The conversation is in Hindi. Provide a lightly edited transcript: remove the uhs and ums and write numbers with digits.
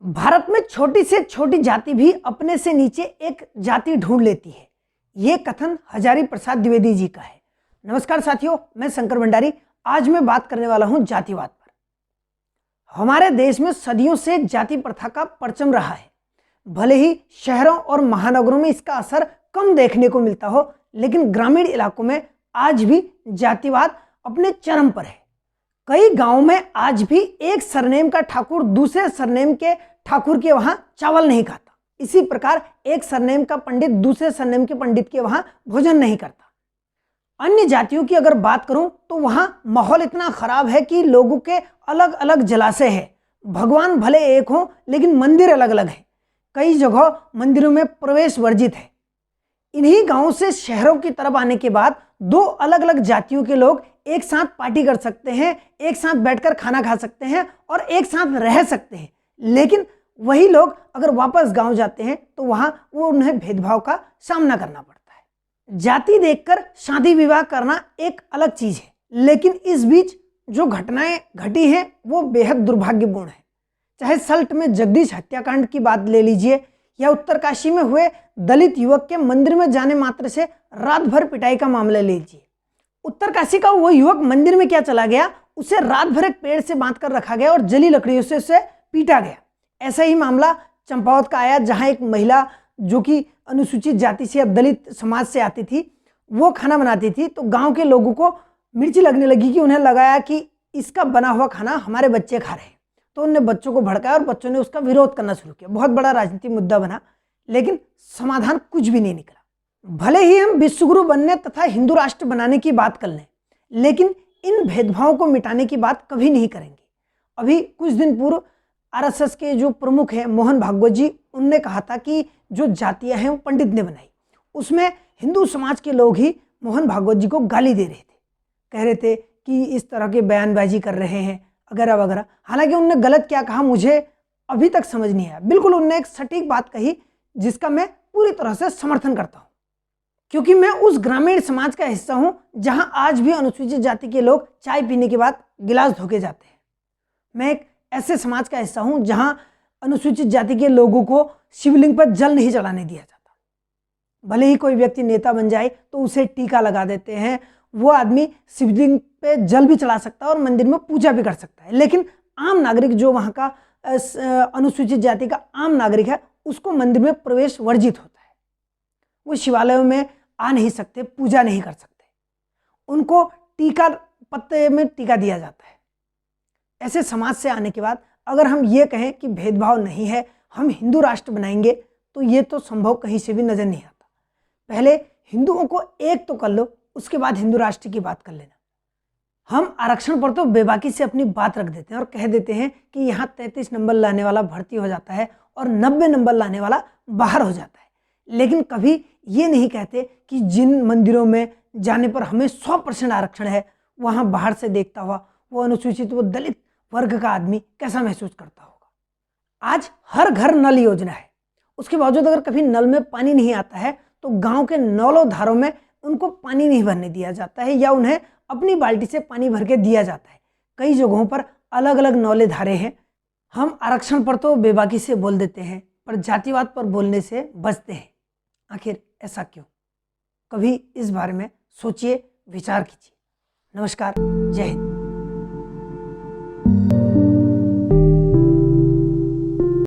भारत में छोटी से छोटी जाति भी अपने से नीचे एक जाति ढूंढ लेती है। ये कथन हजारी प्रसाद द्विवेदी जी का है। नमस्कार साथियों, मैं शंकर भंडारी। आज मैं बात करने वाला हूं जातिवाद पर। हमारे देश में सदियों से जाति प्रथा का परचम रहा है। भले ही शहरों और महानगरों में इसका असर कम देखने को मिलता हो, लेकिन ग्रामीण इलाकों में आज भी जातिवाद अपने चरम पर है। कई गांवों में आज भी एक सरनेम का ठाकुर दूसरे सरनेम के ठाकुर के वहां चावल नहीं खाता। इसी प्रकार एक सरनेम का पंडित दूसरे सरनेम के पंडित के वहां भोजन नहीं करता। अन्य जातियों की अगर बात करूं तो वहां माहौल इतना खराब है कि लोगों के अलग अलग जलाशय है। भगवान भले एक हो लेकिन मंदिर अलग अलग है। कई जगह मंदिरों में प्रवेश वर्जित है। इन्हीं गांवों से शहरों की तरफ आने के बाद दो अलग अलग जातियों के लोग एक साथ पार्टी कर सकते हैं, एक साथ बैठकर खाना खा सकते हैं और एक साथ रह सकते हैं। लेकिन वही लोग अगर वापस गांव जाते हैं तो वहां वो उन्हें भेदभाव का सामना करना पड़ता है। जाति देखकर शादी विवाह करना एक अलग चीज है, लेकिन इस बीच जो घटनाएं घटी हैं वो बेहद दुर्भाग्यपूर्ण है। चाहे सल्ट में जगदीश हत्याकांड की बात ले लीजिए या उत्तरकाशी में हुए दलित युवक के मंदिर में जाने मात्र से रात भर पिटाई का मामला ले लीजिए। उत्तरकाशी का वो युवक मंदिर में क्या चला गया, उसे रात भर एक पेड़ से बांध कर रखा गया और जली लकड़ियों से उसे पीटा गया। ऐसा ही मामला चंपावत का आया, जहां एक महिला जो कि अनुसूचित जाति से या दलित समाज से आती थी, वो खाना बनाती थी तो गांव के लोगों को मिर्ची लगने लगी कि उन्हें लगाया कि इसका बना हुआ खाना हमारे बच्चे खा रहे हैं। तो उनने बच्चों को भड़काया और बच्चों ने उसका विरोध करना शुरू किया। बहुत बड़ा राजनीतिक मुद्दा बना, लेकिन समाधान कुछ भी नहीं निकला। भले ही हम विश्वगुरु बनने तथा हिंदू राष्ट्र बनाने की बात कर लें, लेकिन इन भेदभावों को मिटाने की बात कभी नहीं करेंगे। अभी कुछ दिन पूर्व आरएसएस के जो प्रमुख हैं मोहन भागवत जी, उनने कहा था कि जो जातियां हैं वो पंडित ने बनाई। उसमें हिंदू समाज के लोग ही मोहन भागवत जी को गाली दे रहे थे, कह रहे थे कि इस तरह के बयानबाजी कर रहे हैं वगैरह वगैरह। हालांकि उनने गलत क्या कहा मुझे अभी तक समझ नहीं आया। बिल्कुल उनने एक सटीक बात कही जिसका मैं पूरी तरह से समर्थन करता हूं, क्योंकि मैं उस ग्रामीण समाज का हिस्सा हूं जहां आज भी अनुसूचित जाति के लोग चाय पीने के बाद गिलास धो के जाते हैं। मैं एक ऐसे समाज का हिस्सा हूं जहां अनुसूचित जाति के लोगों को शिवलिंग पर जल नहीं चढ़ाने दिया जाता। भले ही कोई व्यक्ति नेता बन जाए तो उसे टीका लगा देते हैं, वो आदमी शिवलिंग पे जल भी चढ़ा सकता है और मंदिर में पूजा भी कर सकता है। लेकिन आम नागरिक जो वहाँ का अनुसूचित जाति का आम नागरिक है, उसको मंदिर में प्रवेश वर्जित होता है। वो शिवालयों में आ नहीं सकते, पूजा नहीं कर सकते, उनको टीका पत्ते में टीका दिया जाता है। ऐसे समाज से आने के बाद अगर हम ये कहें कि भेदभाव नहीं है, हम हिंदू राष्ट्र बनाएंगे, तो ये तो संभव कहीं से भी नजर नहीं आता। पहले हिंदुओं को एक तो कर लो, उसके बाद हिंदू राष्ट्र की बात कर लेना। हम आरक्षण पर तो बेबाकी से अपनी बात रख देते हैं और कह देते हैं कि यहाँ 33 नंबर लाने वाला भर्ती हो जाता है और 90 नंबर लाने वाला बाहर हो जाता है। लेकिन कभी ये नहीं कहते कि जिन मंदिरों में जाने पर हमें 100% आरक्षण है, वहाँ बाहर से देखता हुआ वो अनुसूचित, वो दलित वर्ग का आदमी कैसा महसूस करता होगा। आज हर घर नल योजना है, उसके बावजूद अगर कभी नल में पानी नहीं आता है तो गाँव के नौलों धारों में उनको पानी नहीं भरने दिया जाता है या उन्हें अपनी बाल्टी से पानी भर के दिया जाता है। कई जगहों पर अलग अलग नौले धारे हैं। हम आरक्षण पर तो बेबाकी से बोल देते हैं, पर जातिवाद पर बोलने से बचते हैं। आखिर ऐसा क्यों? कभी इस बारे में सोचिए, विचार कीजिए। नमस्कार, जय हिंद।